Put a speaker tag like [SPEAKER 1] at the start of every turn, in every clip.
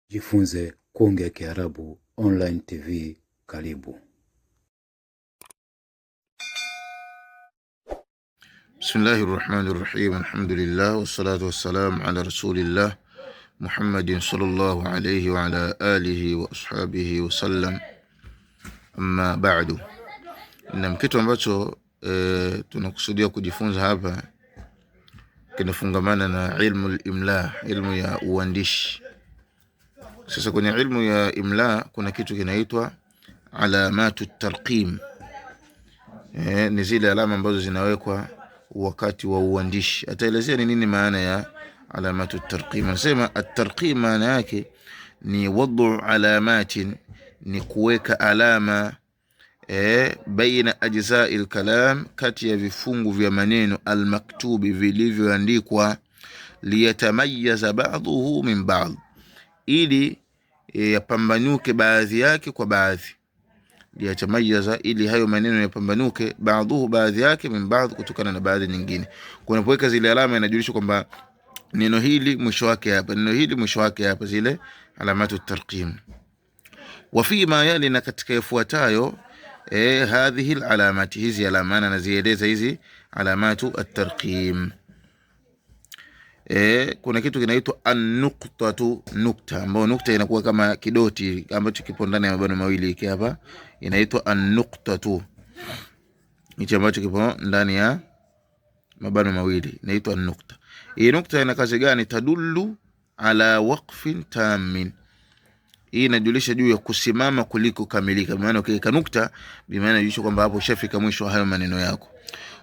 [SPEAKER 1] Jifunze kuongea Kiarabu online TV. Karibu.
[SPEAKER 2] Bismillahirrahmanirrahim. Alhamdulillah wassalatu wassalamu ala rasulillah Muhammadin sallallahu alayhi wa ala alihi wa ashabihi wa sallam. Amma ba'du. Na kitu ambacho tunakusudia kujifunza hapa kinafungamana na ilmu al-imla, ilmu ya uandishi. Sasa kwenye ilmu ya imla kuna kitu kinaitwa alamatu tarqim. Ni zile alama ambazo zinawekwa wakati wa uandishi. Ataelezea ni nini maana ya alamatu tarqim. Anasema at-tarqim maana yake ni wad'u alamatin, ni kuweka alama baina ajza'i al-kalam, kati ya vifungu vya maneno al-maktubi vilivyoandikwa, liyatamayyaza ba'dhuhu min ba'd, ili yapambanuke baadhi yake kwa baadhi. Liyatamayaza, ili hayo maneno yapambanuke, baadhuhu, baadhi yake, min baadhi, kutokana na baadhi nyingine. Kuna kuweka zile alama inajulisha kwamba neno hili mwisho wake hapa, neno hili mwisho wake hapa, zile alamatu tarqim. Wa fi ma yali, na katika yafuatayo hadhihi alalamati, hizi alama na nazieleza hizi alamatu at-tarqim. Kuna kitu kinaitwa an-nuqtatu, nukta, ambayo nukta inakuwa kama kidoti ambacho kipo ndani ya mabano mawili. Hiki hapa inaitwa an-nuqtatu, hicho ambacho kipo ndani ya mabano mawili inaitwa an-nukta. Hii nukta ina kazi gani? Tadullu ala waqfin tammin, hii inajulisha juu ya kusimama kuliko kamilika. Maana ukiweka nukta, bimaana inajulisha kwamba hapo ushafika mwisho wa hayo maneno yako.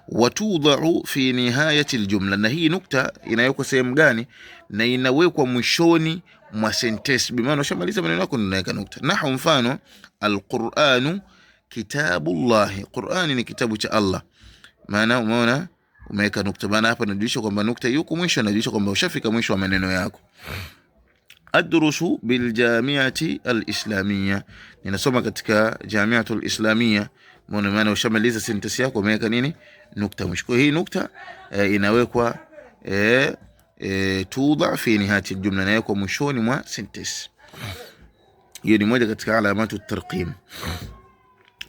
[SPEAKER 2] Watudha'u fi nihayati aljumla, na hii nukta inawekwa sehemu gani? Na inawekwa mwishoni mwa sentence, bimaana ushamaliza maneno yako unaweka nukta. Nahu, mfano alquranu kitabullah, Qur'ani ni kitabu cha Allah. Maana umeona umeweka nukta, maana hapa inajulisha kwamba nukta yuko mwisho, inajulisha kwamba ushafika mwisho wa maneno yako. Adrusu bil jami'ati al-islamiyya, ninasoma katika jami'atu al-islamiyya. Maana ushamaliza sentence yako, umeweka nini? Nukta mwisho. Kwa hii nukta inawekwa tudha fi nihayati aljumla, inawekwa mwishoni mwa sentence. Hiyo ni moja katika alamatu tarqim.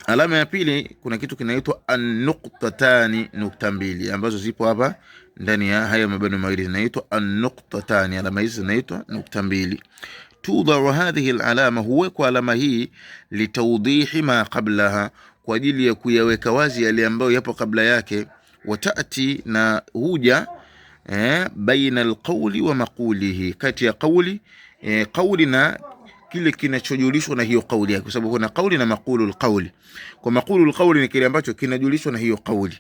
[SPEAKER 2] Alama ya pili, kuna kitu kinaitwa an-nuqtatani, nukta mbili ambazo zipo hapa ndani ya haya mabano mawili, zinaitwa an-nuqtatani. Alama hizi zinaitwa nukta mbili. Tudha hadhihi al-alama, huwekwa alama hii litawdihi ma qablaha, kwa ajili ya kuyaweka wazi yale ambayo yapo kabla yake. Watati, na huja baina alqawli wa maqulihi, kati ya qawli na kile kinachojulishwa na hiyo qawli yake, kwa sababu kuna qawli na maqulul qawli. Kwa maqulul qawli ni kile ambacho kinajulishwa na hiyo qawli.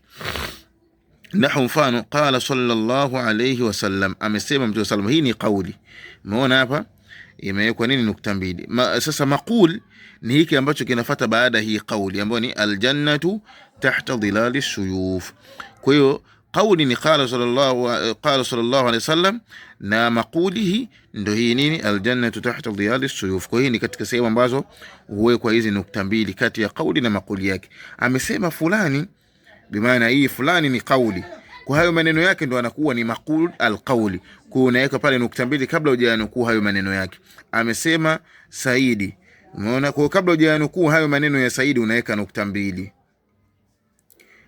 [SPEAKER 2] Nahu, mfano qala sallallahu alayhi wasallam, amesema Mtume sallam. Hii ni qawli. Umeona hapa imewekwa nini? Nukta mbili. Sasa maqul ni hiki ambacho kinafuata baada hii qawli, ambayo ni aljannatu tahta dhilali suyuf. Kwa hiyo qawli ni qala sallallahu alayhi wasallam, na maqulihi ndio hii nini? Aljannatu tahta dhilali suyuf. Kwa hiyo ni katika sehemu ambazo huwekwa hizi nukta mbili kati ya qawli na maquli yake. Amesema fulani, bimaana hii fulani ni qawli, kwa hayo maneno yake ndo anakuwa ni maqul alqawli. Kwa unaweka pale nukta mbili kabla hujanukuu hayo maneno yake. Amesema Saidi, umeona? Kwa kabla hujanukuu hayo maneno ya Saidi unaweka nukta mbili,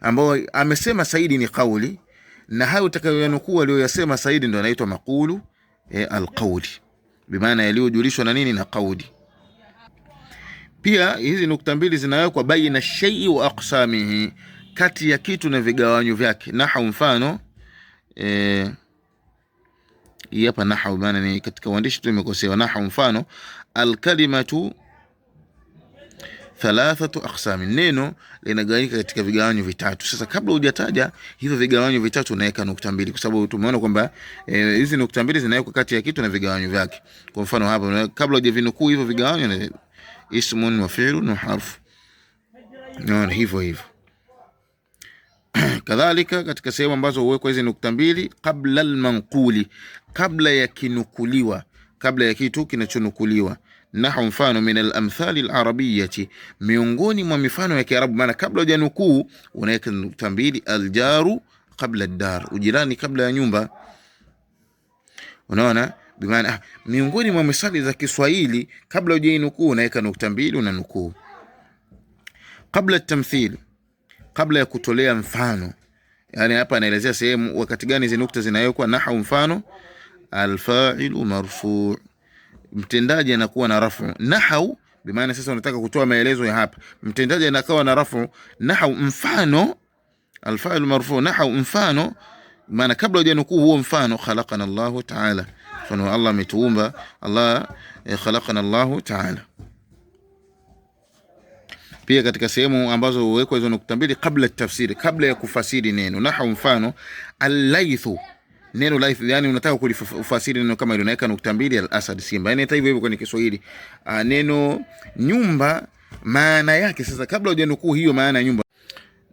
[SPEAKER 2] ambao amesema Saidi ni qawli, na hayo utakayoyanukuu aliyosema Saidi ndo anaitwa maqulu alqawli, bimaana yaliyojulishwa na nini? Na qawli. Pia hizi nukta mbili zinawekwa baina shay'i wa aqsamihi, kati ya kitu na vigawanyo vyake. Nahu, mfano hapa nahu maana ni katika uandishi tu imekosewa. Nahu, mfano alkalimatu thalathatu aqsam, neno linagawanyika katika vigawanyo vitatu. Sasa kabla hujataja hivyo vigawanyo vitatu unaweka nukta mbili, kwa sababu tumeona kwamba hizi nukta mbili zinawekwa kati ya kitu na vigawanyo vyake. Kwa mfano hapa kabla hujavinukuu hivyo vigawanyo na ismun wa fi'lun wa harf, naona hivyo. Kadhalika katika sehemu ambazo huwekwa hizi nukta mbili, qabla al-manquli, kabla ya kinukuliwa, kabla ya kitu kinachonukuliwa. Nahu, mfano min al-amthali al-arabiyyati, miongoni mwa mifano ya Kiarabu. Maana kabla hujanukuu unaweka nukta mbili. Aljaru qabla ad-dar, ujirani kabla ya nyumba. Unaona? bimaana miongoni mwa misali za Kiswahili kabla hujainukuu unaweka nukta mbili unanukuu. Kabla tamthil, kabla ya kutolea mfano. Yani hapa anaelezea sehemu wakati gani hizo nukta zinawekwa. Nahau, mfano alfa'ilu marfu', mtendaji anakuwa na rafu. Nahau bimaana sasa unataka kutoa maelezo ya hapa, mtendaji anakuwa na rafu. Nahau, mfano alfa'ilu marfu', nahau mfano, maana kabla hujanukuu huo mfano, khalaqana Allahu ta'ala, mfano Allah ametuumba, Allah khalaqana Allahu ta'ala. Pia katika sehemu ambazo huwekwa hizo nukta mbili kabla tafsiri, kabla ya kufasiri neno. Nahau, mfano al-laythu, neno layth, yani unataka kulifasiri neno kama ile, unaweka nukta mbili. Al-asad, simba. Yani hata hivyo kwenye Kiswahili neno nyumba, maana yake sasa kabla hujanukuu hiyo maana ya nyumba.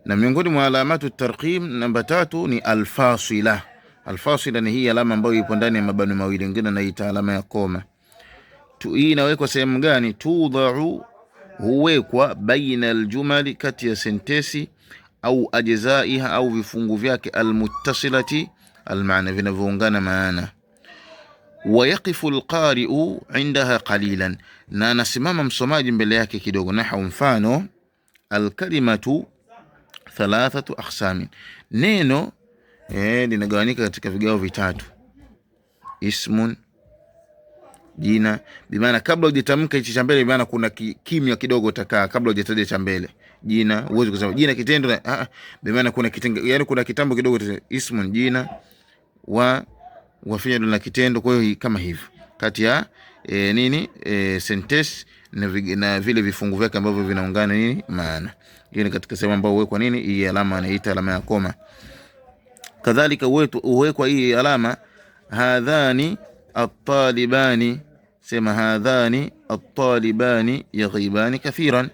[SPEAKER 2] Na miongoni mwa alamatu tarqim namba 3 ni al-fasila. Al-fasila ni hii alama ambayo ipo ndani ya mabano mawili, ngine naita alama ya koma. Hii inawekwa sehemu gani? Tudau, huwekwa baina aljumali, kati ya sentesi, au ajzaiha, au vifungu vyake, almuttasilati almaana, vinavyoungana maana. Wayaqifu alqari'u indaha qalilan, na anasimama msomaji mbele yake kidogo. Nahau, mfano alkalimatu 3 aqsamin, neno linagawanyika katika vigao vitatu. Ismun, jina, bimaana kabla hujatamka hichi cha mbele, bimaana kuna kimya kidogo utakaa kabla hujataja cha mbele. Jina uweze kusema jina, kitendo bimaana kuna kitendo, yani kuna kitambo kidogo. Ismun, jina, wa fi'lu na kitendo. Kwa hiyo kama hivyo kati ya sentence na vile vifungu vyake ambavyo vinaungana maana. Hiyo ni katika sehemu ambayo huwekwa hii alama, anaita alama ya koma. Kadhalika huwekwa hii alama hadhani at-talibani, sema hadhani at-talibani yaghibani kathiran,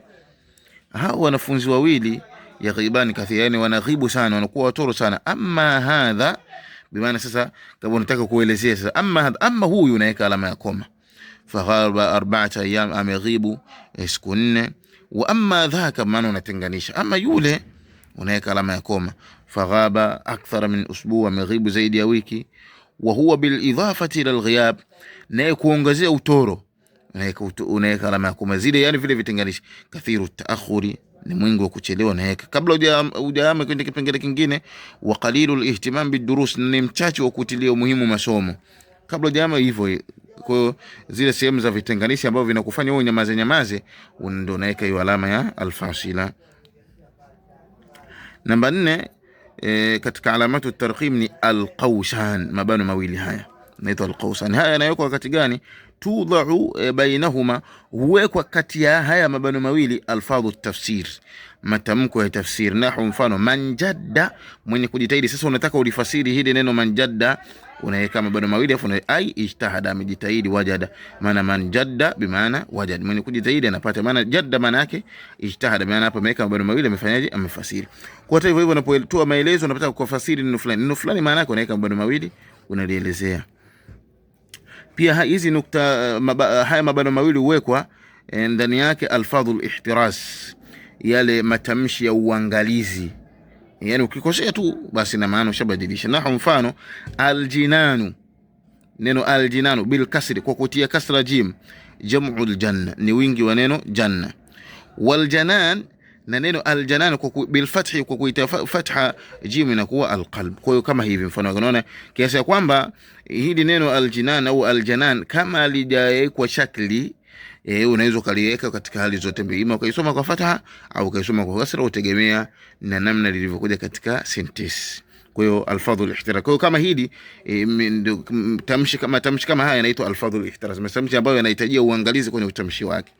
[SPEAKER 2] hao wanafunzi wawili yaghibani kathiran, yani wanaghibu sana, wanakuwa watoro sana. Amma hadha, bimaana sasa kama unataka kuelezea sasa amma huyu, unaweka alama ya koma. Faghaba 4 ayyam, ameghibu siku 4. Wa amma dhaka, maana unatenganisha. Ama yule, unaweka alama ya koma. Faghaba akthara min usbu', ameghibu zaidi ya wiki. Wa huwa bil idafati ila al-ghiyab, na kuongezea utoro, unaweka alama ya koma zile, yani vile vitenganishi. Kathiru ta'akhuri, ni mwingi wa kuchelewa, naweka kabla hujahama kwenda kipengele kingine. Wa qalilul ihtimam bid-durus, ni mchache wa kutilia umuhimu masomo kabla hujahama hivyo. Kwa zile sehemu za vitenganishi ambavyo vinakufanya wewe nyamaze, ndio unaweka hiyo alama ya al-fasila. Namba 4 katika alamatu tarqim ni al-qawsan, mabano mawili haya naitwa al-qawsan. Haya yanawekwa wakati gani? Tudau bainahuma, huwekwa kati ya haya mabano mawili alfadhu tafsir, matamko ya tafsir. Nahu, mfano man jadda, mwenye kujitahidi. Sasa unataka ulifasiri hili neno man jadda, unaweka mabano mawili afu ai ijtahada, amejitahidi. Wajada, maana man jadda bimaana wajad, mwenye kujitahidi anapata. Maana jadda maana yake ijtahada, maana hapa ameweka mabano mawili, amefanyaje? Amefasiri. Kwa hivyo unapotoa maelezo, unapata kufasiri neno fulani, maana yake unaweka mabano mawili, unalielezea. Pia hizi nukta haya mabano mawili huwekwa ndani yake alfadhul ihtiraz, yale matamshi ya uangalizi. Yani ukikosea tu basi na maana ushabadilisha. Nahu, mfano aljinanu, neno aljinanu bil kasri, kwa kutia kasra jim, jam'ul janna, ni wingi wa neno janna. Wal janan, na neno aljanan kwa bil fathi, kwa kuita fatha jim inakuwa alqalb. Kwa hiyo kama hivi mfano unaona kiasi ya kwamba hili neno aljinan au aljanan kama lijaekwa shakli, unaweza kaliweka katika hali zote mbili, ima ukaisoma kwa fatha au ukaisoma kwa kasra, utegemea na namna lilivyokuja katika sentence. Kwa hiyo alfadhul ihtiraz. Kwa hiyo kama hili tamshi kama haya yanaitwa alfadhul ihtiraz, matamshi ambayo yanahitaji uangalizi kwenye utamshi wake.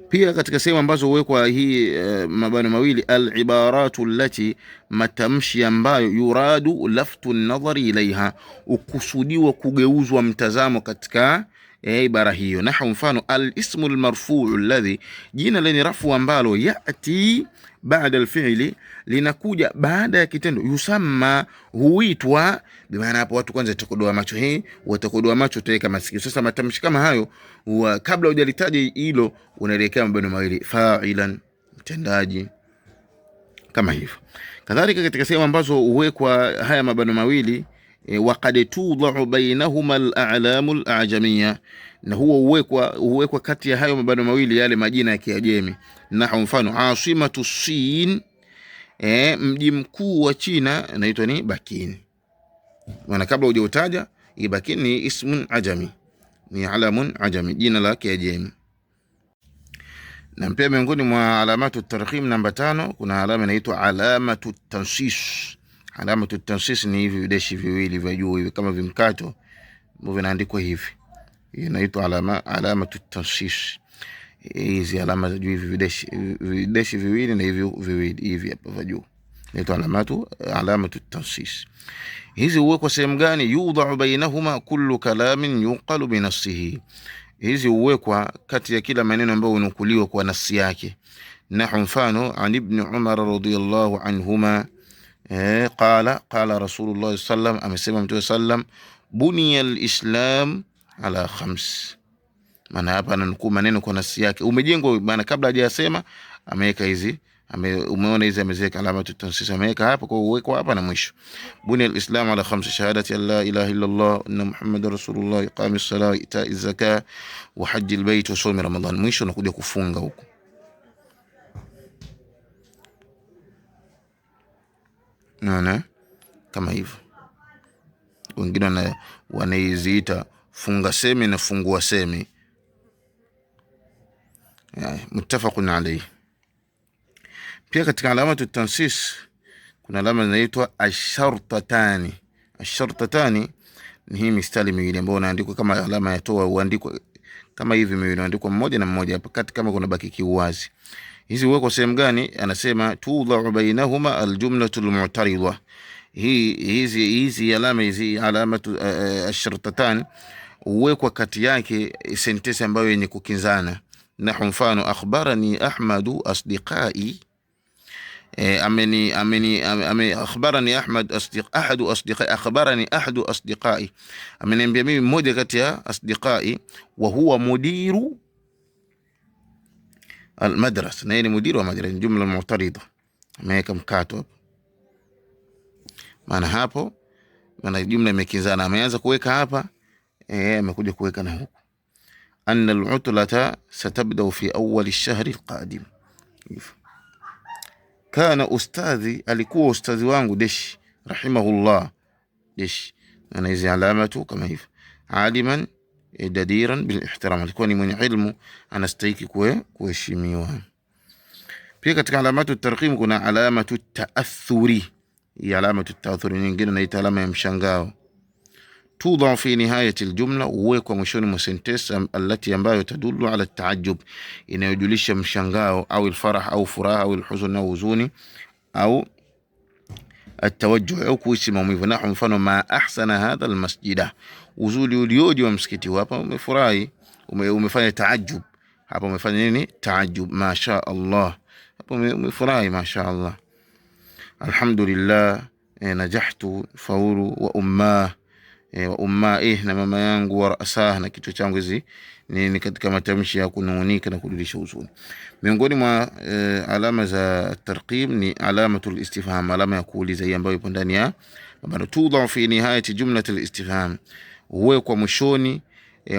[SPEAKER 2] Pia katika sehemu ambazo huwekwa hii mabano mawili al-ibaratu allati, matamshi ambayo yuradu laftu an-nadhari ilaiha, ukusudiwa kugeuzwa mtazamo katika ibara hiyo. Nahu, mfano al-ismu al-marfu'u alladhi, jina lenye rafu ambalo yati baada al-fi'li, linakuja baada ya kitendo. Yusamma, huitwa. Bimaana hapo watu kwanza watakodoa macho, watakodoa macho, utaweka masikio. Sasa matamshi kama hayo kabla hujalitaja hilo, unaelekea mabano mawili, fa'ilan, mtendaji, kama hivyo. Kadhalika katika sehemu ambazo huwekwa haya mabano mawili waqad tudau bainahuma al-a'lamu al-a'jamiyya, na huwa huwekwa kati ya hayo mabano mawili yale majina ya Kiajemi. Nahu mfano asimatu Sin, mji mkuu wa China unaitwa ni Bakin. Maana kabla hujautaja Bakin ni ismun ajami, ni alamun ajami, jina la Kiajemi. Na pia miongoni mwa alamatu tarhim namba 5 kuna alama inaitwa alamatu tansis. Alamatu tansis ni hivi videshi viwili vya juu hivi kama vimkato ambavyo vinaandikwa hivi, inaitwa alamatu tansis. Hizi alama za juu hivi videshi viwili na hivi viwili hivi hapa vya juu inaitwa alamatu tansis. Hizi huwekwa sehemu gani? Yudha'u bainahuma kullu kalamin yuqalu bi nafsihi. Hizi huwekwa kati ya kila maneno ambayo unukuliwa kwa nafsi yake. Nahu mfano an ibn Umar radhiyallahu anhuma qala Rasulullah sallam, amesema Mtume sallam, buniya al-islam ala 5. Maana hapa ananukuu maneno kwa nafsi yake, umejengwa maana kabla hajasema ameweka hizi, umeona hizi amezeka alama tutansis, ameweka hapa kwa uweko hapa na mwisho. Buniya al-islam ala 5 shahadati an la ilaha illa Allah anna Muhammadar Rasulullah, iqami as-salat, ita'i az-zakat wa hajji al-bayt wa sawmi Ramadan. Mwisho unakuja kufunga huko. Naona kama hivyo wengine wanaiziita funga semi na fungua semi. Muttafaqun alayhi. Pia katika alamatu tansis kuna alama inaitwa ash-shartatani. Ash-shartatani ni hii mistari miwili ambayo inaandikwa kama alama ya toa, huandikwa kama hivi miwili, inaandikwa mmoja na mmoja hapa kati kama kuna baki kiwazi. Hizi huwekwa sehemu gani? Anasema tudha'u bainahuma al-jumlatu al-mu'tarida. Hizi alama hizi alamatu ash-shartatani huwekwa kati yake sentensi ambayo yenye kukinzana. Nahu mfano akhbarani Ahmadu asdiqai, akhbarani ahadu asdiqai, akhbarani ahadu asdiqai, ameniambia mimi mmoja kati ya asdiqai, wa huwa mudiru almadrasa, na yeye ni mudiru wa madrasa. Jumla mu'tarida, ameweka mkato hapo. Maana hapo maana jumla imekinzana, ameanza kuweka hapa, amekuja kuweka na huko. Anna al-utlata satabda fi awwal ash-shahr al-qadim. Kana ustadhi, alikuwa ustadhi wangu desh rahimahullah desh, na hizi alamatu kama hivi. Aliman dadiran bil ihtiram, alikuwa ni mwenye ilmu anastahili kuheshimiwa. Pia katika alamatu tarqim kuna alamatu ta'athuri. Hii alamatu ta'athuri nyingine inaitwa alama ya mshangao. Tudha'u fi nihayati al-jumla, huwekwa mwishoni mwa sentence allati ambayo tadullu ala at-ta'ajjub, inayojulisha mshangao au al-farah au furaha au al-huzn au huzuni au at-tawajjuh au kuhisi maumivu. Nahu mfano ma ahsana hadha al-masjida, uzuri ulioje wa msikiti hapa, umefurahi, umefanya ta'ajjub hapa, umefanya nini? Ta'ajjub. Ma sha Allah, hapa umefurahi, ma sha Allah. Alhamdulillah najahtu, faulu, wa na mama yangu, wa rasah, na kichwa changu. Hizi ni katika matamshi ya kununika na kurudisha huzuni. Miongoni mwa alama za tarqim ni alamatul istifham, alama ya kuuliza, hii ambayo ipo ndani ya mabano. Tudha'u fi nihayati jumlatil istifham, huwekwa mwishoni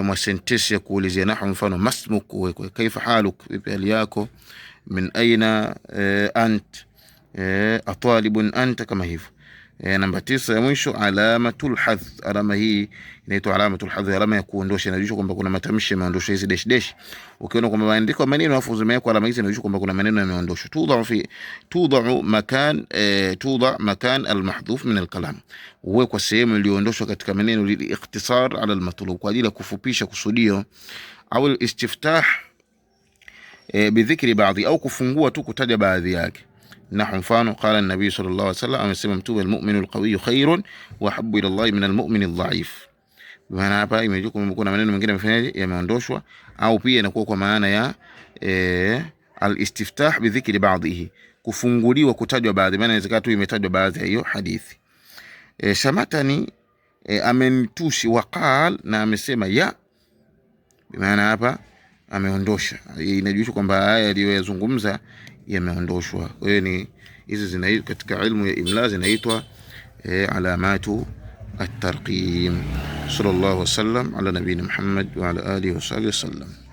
[SPEAKER 2] mwa sentence ya kuulizia. Nahu mfano masmuk, huwekwa kaifa haluk, vipi hali yako. Min aina ant, atalibun anta, kama hivyo. Namba 9 ya mwisho alamatul hadh. Alama hii inaitwa alamatul hadh, alama ya kuondosha, inajua kwamba kuna matamshi yameondoshwa, hizi dash dash. Ukiona kwamba maandiko maneno alafu zimewekwa alama hizi, inajua kwamba kuna maneno yameondoshwa. Tudha'u makan almahdhuf min alkalam, huwekwa sehemu iliyoondoshwa katika maneno, liikhtisar ala almatlub, kwa ajili ya kufupisha kusudio, au alistiftah bidhikri baadhi, au kufungua tu kutaja baadhi yake. Nahu mfano qala an-nabii sallallahu alayhi wasallam, amesema Mtume, al-mu'minu al-qawiyyu khairun wa habbu ila Allah min al-mu'min al-dha'if. Maana hapa imejua kwamba kuna maneno mengine yamefanyaje, yameondoshwa, au pia inakuwa kwa maana ya al-istiftah bi dhikri ba'dhihi, kufunguliwa kutajwa baadhi, maana inawezekana tu imetajwa baadhi ya hiyo hadithi. Shamatani, amenitushi, waqal, na amesema ya, maana hapa ameondosha. Inajua kwamba haya aliyozungumza yameondoshwa. Kwa hiyo ni hizi zinaitwa katika ilmu ya imla zinaitwa alamatu at-tarqim. Sallallahu wasallam ala nabiyina Muhammad wa ala alihi wa sahbihi wasallam.